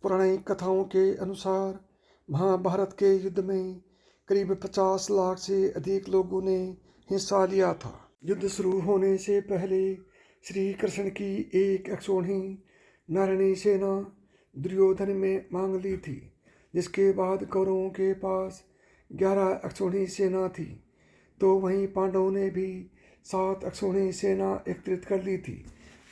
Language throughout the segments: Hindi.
पौराणिक कथाओं के अनुसार महाभारत के युद्ध में करीब 50 लाख से अधिक लोगों ने हिस्सा लिया था। युद्ध शुरू होने से पहले श्री कृष्ण की एक अक्षौहिणी नारायणी सेना दुर्योधन में मांग ली थी, जिसके बाद कौरवों के पास 11 अक्षौहिणी सेना थी, तो वहीं पांडवों ने भी 7 अक्षौहिणी सेना एकत्रित कर ली थी।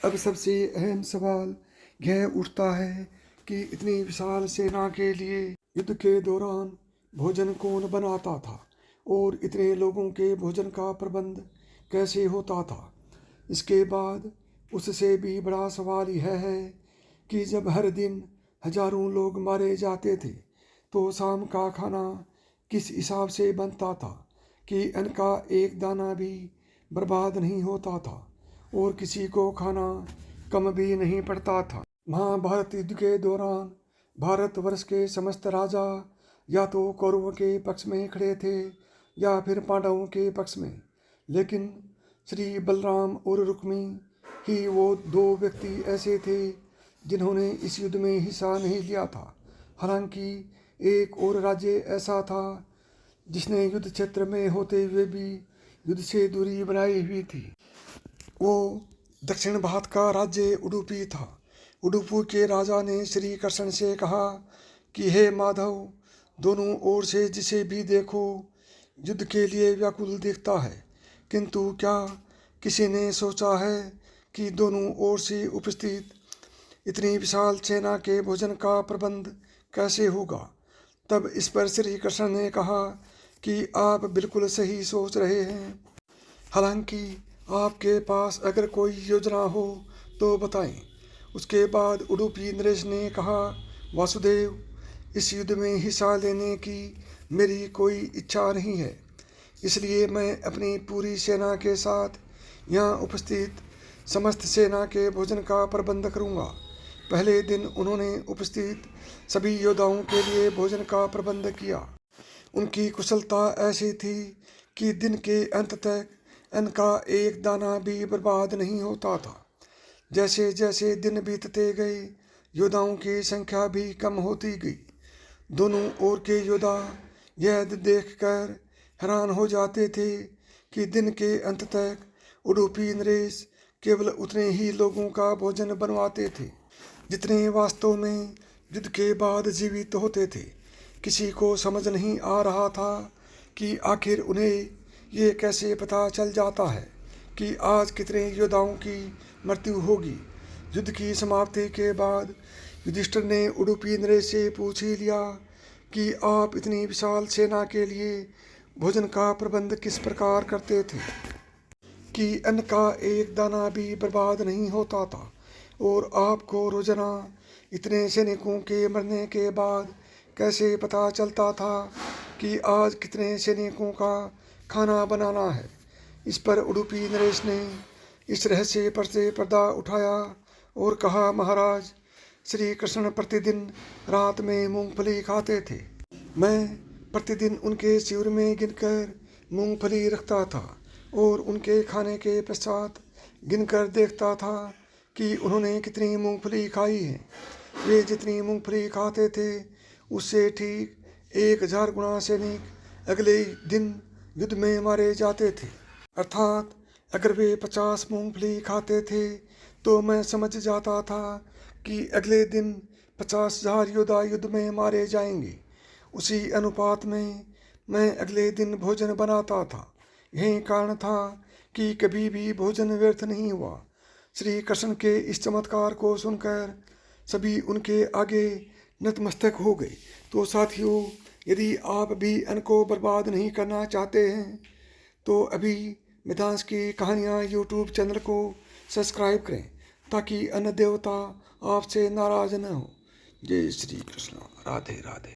अब सबसे अहम सवाल यह उठता है कि इतनी विशाल सेना के लिए युद्ध के दौरान भोजन कौन बनाता था और इतने लोगों के भोजन का प्रबंध कैसे होता था। इसके बाद उससे भी बड़ा सवाल यह है कि जब हर दिन हजारों लोग मारे जाते थे तो शाम का खाना किस हिसाब से बनता था कि अन्न का एक दाना भी बर्बाद नहीं होता था और किसी को खाना कम भी नहीं पड़ता था। महाभारत युद्ध के दौरान भारतवर्ष के समस्त राजा या तो कौरवों के पक्ष में खड़े थे या फिर पांडवों के पक्ष में, लेकिन श्री बलराम और रुक्मी ही वो दो व्यक्ति ऐसे थे जिन्होंने इस युद्ध में हिस्सा नहीं लिया था। हालांकि एक और राज्य ऐसा था जिसने युद्ध क्षेत्र में होते हुए भी युद्ध से दूरी बनाई हुई थी। वो दक्षिण भारत का राज्य उडुपी था। उडुपी के राजा ने श्री कृष्ण से कहा कि हे माधव, दोनों ओर से जिसे भी देखो युद्ध के लिए व्याकुल दिखता है, किंतु क्या किसी ने सोचा है कि दोनों ओर से उपस्थित इतनी विशाल सेना के भोजन का प्रबंध कैसे होगा। तब इस पर श्री कृष्ण ने कहा कि आप बिल्कुल सही सोच रहे हैं। हालांकि आपके पास अगर कोई योजना हो तो बताएं। उसके बाद उडुपी नरेश ने कहा, वासुदेव, इस युद्ध में हिस्सा लेने की मेरी कोई इच्छा नहीं है, इसलिए मैं अपनी पूरी सेना के साथ यहाँ उपस्थित समस्त सेना के भोजन का प्रबंध करूँगा। पहले दिन उन्होंने उपस्थित सभी योद्धाओं के लिए भोजन का प्रबंध किया। उनकी कुशलता ऐसी थी कि दिन के अंत तक अन्न का एक दाना भी बर्बाद नहीं होता था। जैसे जैसे दिन बीतते गए योद्धाओं की संख्या भी कम होती गई। दोनों ओर के योद्धा यह देखकर हैरान हो जाते थे कि दिन के अंत तक उडुपी नरेश केवल उतने ही लोगों का भोजन बनवाते थे जितने वास्तव में युद्ध के बाद जीवित होते थे। किसी को समझ नहीं आ रहा था कि आखिर उन्हें ये कैसे पता चल जाता है कि आज कितने योद्धाओं की मृत्यु होगी। युद्ध की समाप्ति के बाद युधिष्ठिर ने उडुपी नरेश से पूछ ही लिया कि आप इतनी विशाल सेना के लिए भोजन का प्रबंध किस प्रकार करते थे कि अन्न का एक दाना भी बर्बाद नहीं होता था, और आपको रोजाना इतने सैनिकों के मरने के बाद कैसे पता चलता था कि आज कितने सैनिकों का खाना बनाना है। इस पर उडुपी नरेश ने इस रहस्य पर से पर्दा उठाया और कहा, महाराज, श्री कृष्ण प्रतिदिन रात में मूंगफली खाते थे। मैं प्रतिदिन उनके शिविर में गिनकर मूंगफली रखता था और उनके खाने के पश्चात गिनकर देखता था कि उन्होंने कितनी मूंगफली खाई है। वे जितनी मूंगफली खाते थे उससे ठीक 1000 गुना सैनिक अगले दिन युद्ध में मारे जाते थे। अर्थात अगर वे 50 मूंगफली खाते थे तो मैं समझ जाता था कि अगले दिन 50,000 योद्धा युद्ध में मारे जाएंगे। उसी अनुपात में मैं अगले दिन भोजन बनाता था। यही कारण था कि कभी भी भोजन व्यर्थ नहीं हुआ। श्री कृष्ण के इस चमत्कार को सुनकर सभी उनके आगे नतमस्तक हो गए। तो साथियों, यदि आप भी अन्न को बर्बाद नहीं करना चाहते हैं तो अभी मितांश की कहानियाँ यूट्यूब चैनल को सब्सक्राइब करें ताकि अन्न देवता आपसे नाराज न हो। जय श्री कृष्ण। राधे राधे।